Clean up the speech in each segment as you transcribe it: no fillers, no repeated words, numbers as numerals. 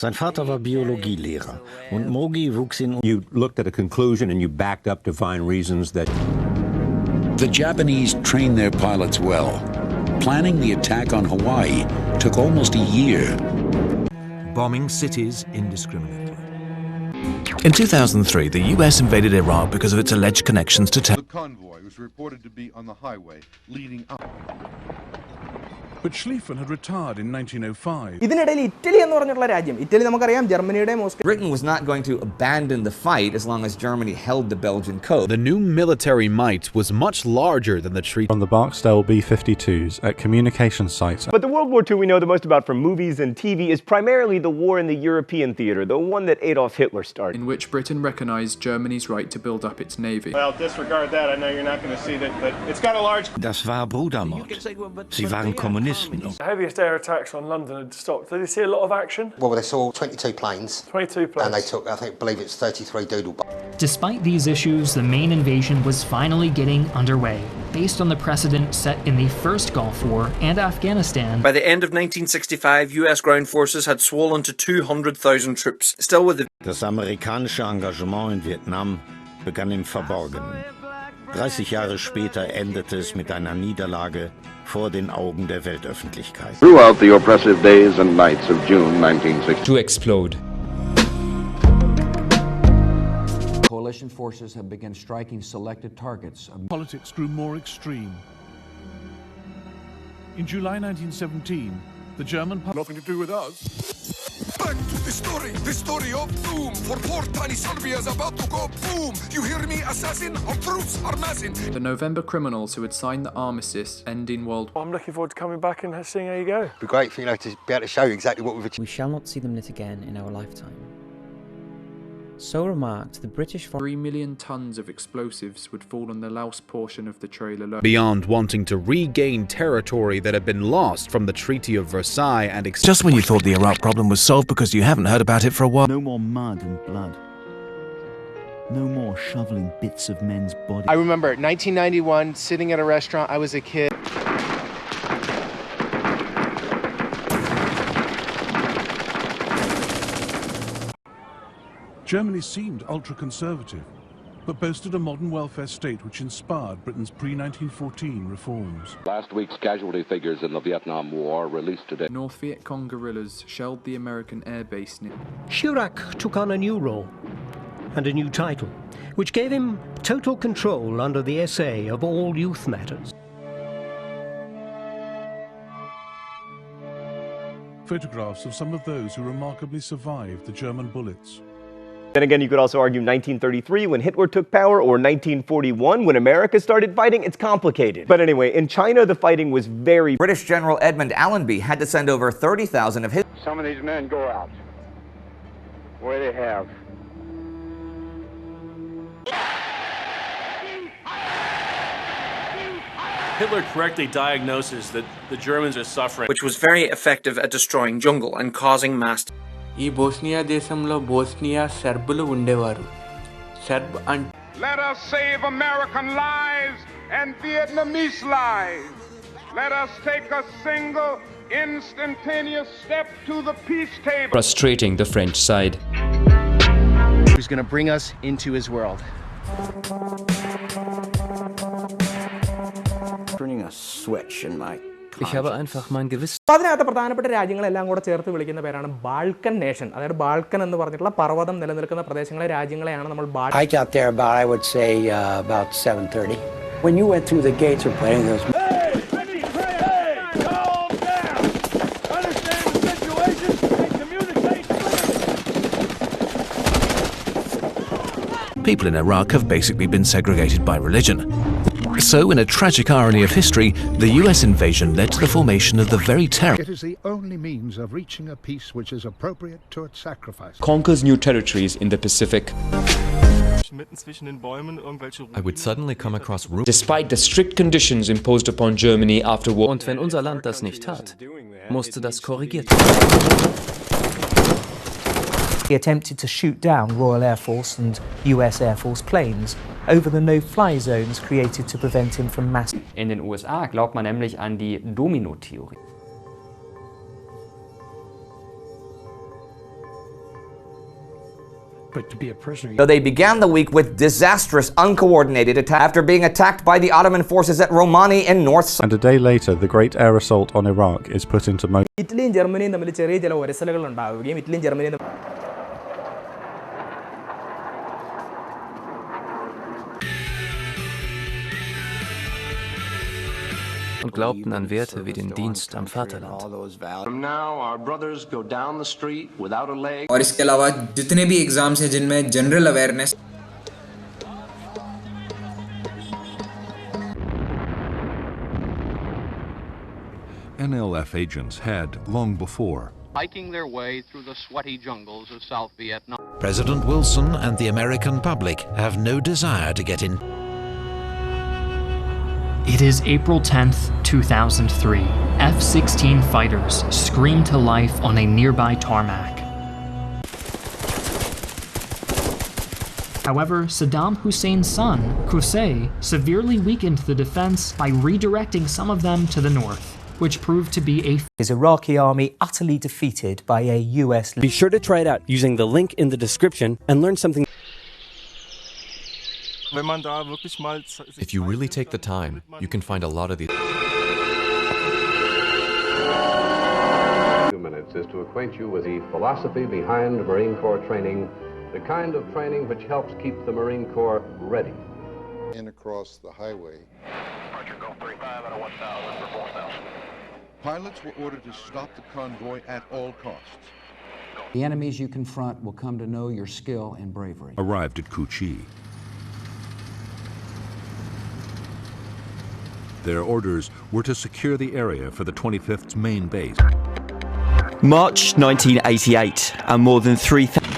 Sein Vater war Biologielehrer und Mogi wuchs in... You looked at a conclusion and you backed up to find reasons that... The Japanese trained their pilots well. Planning the attack on Hawaii took almost a year. Bombing cities indiscriminately. In 2003, the US invaded Iraq because of its alleged connections to terror. The convoy was reported to be on the highway leading up. But Schlieffen had retired in 1905. Britain was not going to abandon the fight as long as Germany held the Belgian coast. The new military might was much larger than the treaty. On the Barksdale B-52s at communication sites. But the World War II we know the most about from movies and TV is primarily the war in the European theater, the one that Adolf Hitler started. In which Britain recognized Germany's right to build up its navy. Well, disregard that. I know you're not going to see that, but it's got a large... Das war Brudermord. Sie waren Kommunisten. The heaviest air attacks on London had stopped. Did you see a lot of action? Well, they saw 22 planes. 22 planes. And they took, I believe it's 33 doodle bombs. Despite these issues, the main invasion was finally getting underway, based on the precedent set in the First Gulf War and Afghanistan. By the end of 1965, US ground forces had swollen to 200,000 troops, still with the... Das amerikanische Engagement in Vietnam begann im Verborgenen. 30 Jahre später endete es mit einer Niederlage vor den Augen der Weltöffentlichkeit. Throughout the oppressive days and nights of June 1960. To explode. Coalition forces have begun striking selected targets. Politics grew more extreme. In July 1917, the German... Nothing to do with us. Back to the story of doom. For poor tiny Serbia is about to go boom. You hear me, assassin? Our troops are massing. The November criminals who had signed the armistice ending World War. I'm looking forward to coming back and seeing how you go. It'd be great for, to be able to show you exactly what we've achieved. We shall not see them knit again in our lifetime. So remarked the British... 3 million tons of explosives would fall on the Laos portion of the trail alone. Beyond wanting to regain territory that had been lost from the Treaty of Versailles and... Just when you thought the Iraq problem was solved because you haven't heard about it for a while. No more mud and blood. No more shoveling bits of men's bodies. I remember 1991, sitting at a restaurant, I was a kid. Germany seemed ultra-conservative, but boasted a modern welfare state which inspired Britain's pre-1914 reforms. Last week's casualty figures in the Vietnam War released today. North Viet Cong guerrillas shelled the American air base near... Chirac took on a new role and a new title, which gave him total control under the SA of all youth matters. Photographs of some of those who remarkably survived the German bullets. Then again, you could also argue 1933 when Hitler took power, or 1941 when America started fighting. It's complicated. But anyway, in China, the fighting was very... British General Edmund Allenby had to send over 30,000 of his... Some of these men go out where they have. Hitler correctly diagnoses that the Germans are suffering, which was very effective at destroying jungle and causing mass... ఈ Bosnia దేశంలో Bosnia సెర్బులు ఉండేవారు. Let us save American lives and Vietnamese lives. Let us take a single instantaneous step to the peace table. Frustrating the French side. Who's going to bring us into his world. Turning a switch in my Ich habe einfach mein Gewissen. അതിനകത്ത് പ്രധാനപ്പെട്ട രാജ്യങ്ങളെല്ലാം കൂടെ ചേർത്ത് വിളിക്കുന്ന പേരാണ് Balkan nation. അതായത് Balkan എന്ന് പറഞ്ഞിട്ടുള്ള പർവ്വതം നിലനിൽക്കുന്ന പ്രദേശങ്ങളെ രാജ്യങ്ങളെയാണ് നമ്മൾ I got there about, I would say, about 7:30. When you went through the gates of playing those... People in Iraq have basically been segregated by religion. So, in a tragic irony of history, the US invasion led to the formation of the very terror. It is the only means of reaching a peace which is appropriate to its sacrifice. Conquers new territories in the Pacific. I would suddenly come across rumors. Despite the strict conditions imposed upon Germany after war. Und wenn unser Land das nicht tat, musste das korrigiert werden. He attempted to shoot down Royal Air Force and US Air Force planes over the no-fly zones created to prevent him from mass. In den USA glaubt man nämlich an die Domino-Theorie. But to be a prisoner... So they began the week with disastrous, uncoordinated attack after being attacked by the Ottoman forces at Romani in North... And a day later, the Great Air Assault on Iraq is put into motion. ഇറ്റലിയും ജർമ്മനിയും തമ്മിൽ ചെറിയ ചില ഉരസലുകൾ ഉണ്ടാവുകയും ഇറ്റലിയും ജർമ്മനിയും und glaubten an Werte wie den Dienst am Vaterland. और इसके अलावा जितने भी exams हैं जिनमें general awareness NLF agents had, long before, hiking their way through the sweaty jungles of South Vietnam. President Wilson and the American public have no desire to get in. It is April 10th, 2003. F-16 fighters scream to life on a nearby tarmac. However, Saddam Hussein's son, Qusay, severely weakened the defense by redirecting some of them to the north, which proved to be a his Iraqi army utterly defeated by a US... Be sure to try it out using the link in the description and learn something. If you really take the time, you can find a lot of these. 2 minutes is to acquaint you with the philosophy behind Marine Corps training, the kind of training which helps keep the Marine Corps ready. In across the highway. Roger, go 35 out of 1,000 for 4,000. Pilots were ordered to stop the convoy at all costs. The enemies you confront will come to know your skill and bravery. Arrived at Cu Chi. Their orders were to secure the area for the 25th's main base. March 1988, and more than 3,000.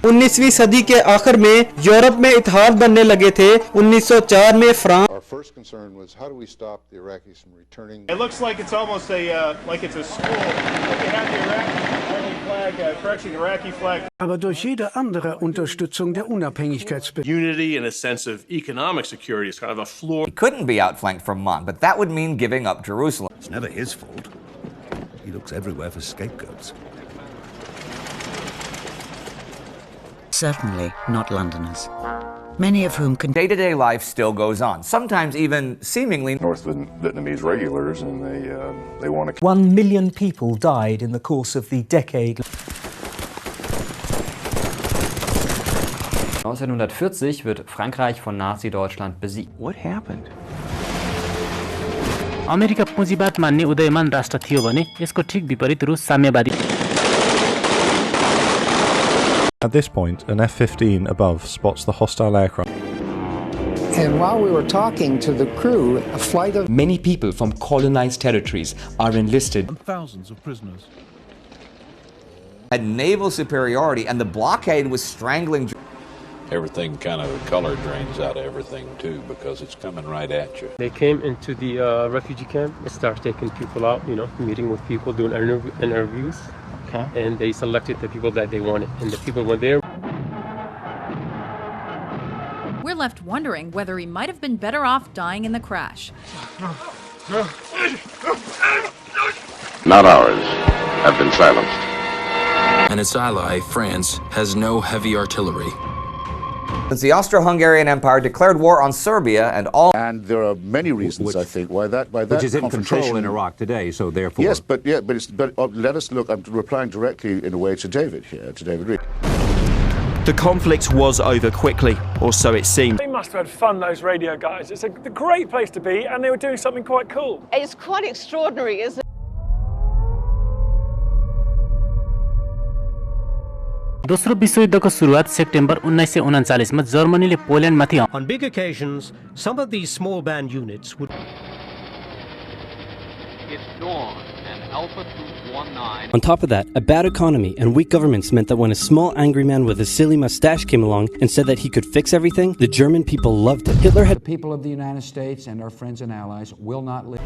19वीं सदी के आखिर में Europe में इतिहाद बनने लगे थे 1904 में France Our first concern was how do we stop the Iraqis from returning. It looks like it's almost a like it's a school. They have the Iraqi flag, correction, the Iraqi flag. Aber durch jede andere Unterstützung der Unabhängigkeitsbewegung. Unity and a sense of economic security is kind of a floor. He couldn't be outflanked from Mont, but that would mean giving up Jerusalem. It's never his fault. He looks everywhere for scapegoats. Certainly not Londoners, many of whom can... Day-to-day life still goes on, sometimes even seemingly... North Vietnamese regulars, and they want to... 1 million people died in the course of the decade. 1940 wird Frankreich von Nazi-Deutschland besiegt. What happened? America पुँजीवाद मान्ने उदयमान राष्ट्र थियो भने यसको ठीक विपरीत रुस साम्यवादी. At this point, an F-15 above spots the hostile aircraft. And while we were talking to the crew, a flight of... Many people from colonized territories are enlisted. And thousands of prisoners. Had naval superiority, and the blockade was strangling... Everything kind of color drains out of everything too, because it's coming right at you. They came into the refugee camp and started taking people out, meeting with people, doing interviews. Okay. And they selected the people that they wanted, and the people were there. We're left wondering whether he might have been better off dying in the crash. Not ours, have been silenced. And its ally, France, has no heavy artillery. Since the Austro-Hungarian Empire declared war on Serbia and all... And there are many reasons, I think, why that which is in control in Iraq today, so therefore... Yes, but let us look, I'm replying directly in a way to David here, to David Reed. The conflict was over quickly, or so it seemed. They must have had fun, those radio guys. It's a great place to be, and they were doing something quite cool. It's quite extraordinary, isn't it? दोस्रो विश्वयुद्धको सुरुवात September 1939 मा जर्मनीले पोल्यान्डमाथि. On big occasions, some of these small band units would... It's dawn, and Alpha Troop 19... On top of that, a bad economy and weak governments meant that when a small angry man with a silly mustache came along and said that he could fix everything, the German people loved it. Hitler had... The people of the United States and our friends and allies will not live...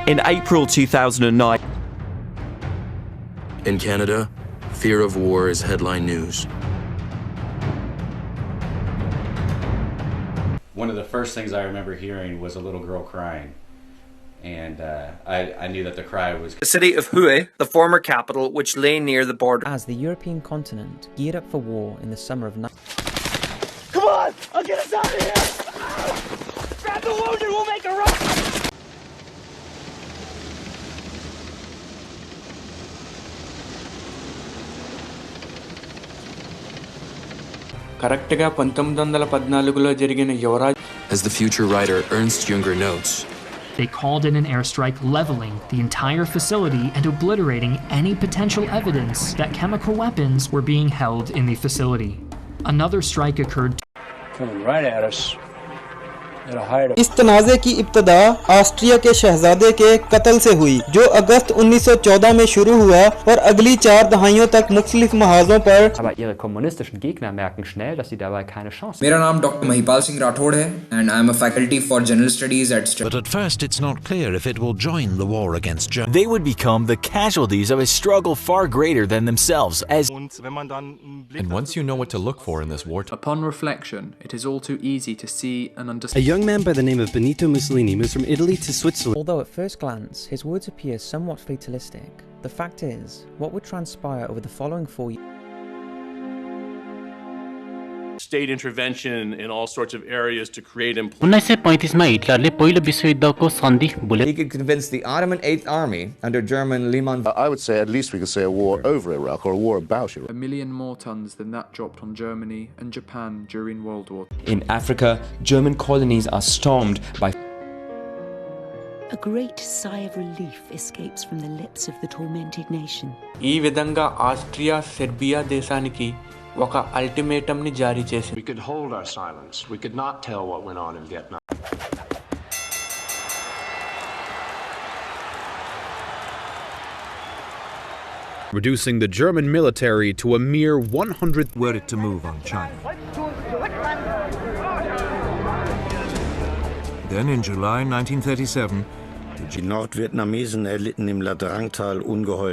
In April 2009... In Canada, fear of war is headline news. One of the first things I remember hearing was a little girl crying. and I knew that the cry was... The city of Hue, the former capital, which lay near the border. As the European continent geared up for war in the summer of... Come on! I'll get us out of here! Grab the wounded, we'll make a run! కరెక్ట్గా 1914లో జరిగిన Yuvraj. As the future writer Ernst Junger notes, they called in an airstrike, leveling the entire facility and obliterating any potential evidence that chemical weapons were being held in the facility. Another strike occurred. Coming right at us. इस तनाज़े की इब्तदा Austria के शहजादे के कत्ल से हुई, जो अगस्त 1914 में शुरू हुआ और अगली 4 दहाइयों तक मुख्तलिफ महाजों पर. Aber ihre kommunistischen Gegner merken schnell, dass sie dabei keine Chance haben. मेरा नाम डॉक्टर महिपाल सिंह राठौड़ है and I am a faculty for general studies at But at first it's not clear if it will join the war against Germany. They would become the casualties of a struggle far greater than themselves. And once you know what to look for in this war, upon reflection, it is all too easy to see and understand. A young man by the name of Benito Mussolini moves from Italy to Switzerland. Although at first glance his words appear somewhat fatalistic, the fact is, what would transpire over the following 4 years? State intervention in all sorts of areas to create employment. 1935 मा हिटलरले पहिलो विश्वयुद्धको सन्धि बोले. He could convince the Ottoman 8th Army under German Liman. I would say at least we could say a war over Iraq or a war about Iraq. 1 million more tons than that dropped on Germany and Japan during World War. In Africa, German colonies are stormed by. A great sigh of relief escapes from the lips of the tormented nation. ఈ విధంగా Austria Serbia దేశానికి ఒక ultimatum ని జారీ చేసింది. We could hold our silence. We could not tell what went on in Vietnam. Reducing the German military to a mere 100. Were it to move on China. Then in July 1937, die Nordvietnamesen erlitten im Ladrangtal ungeheure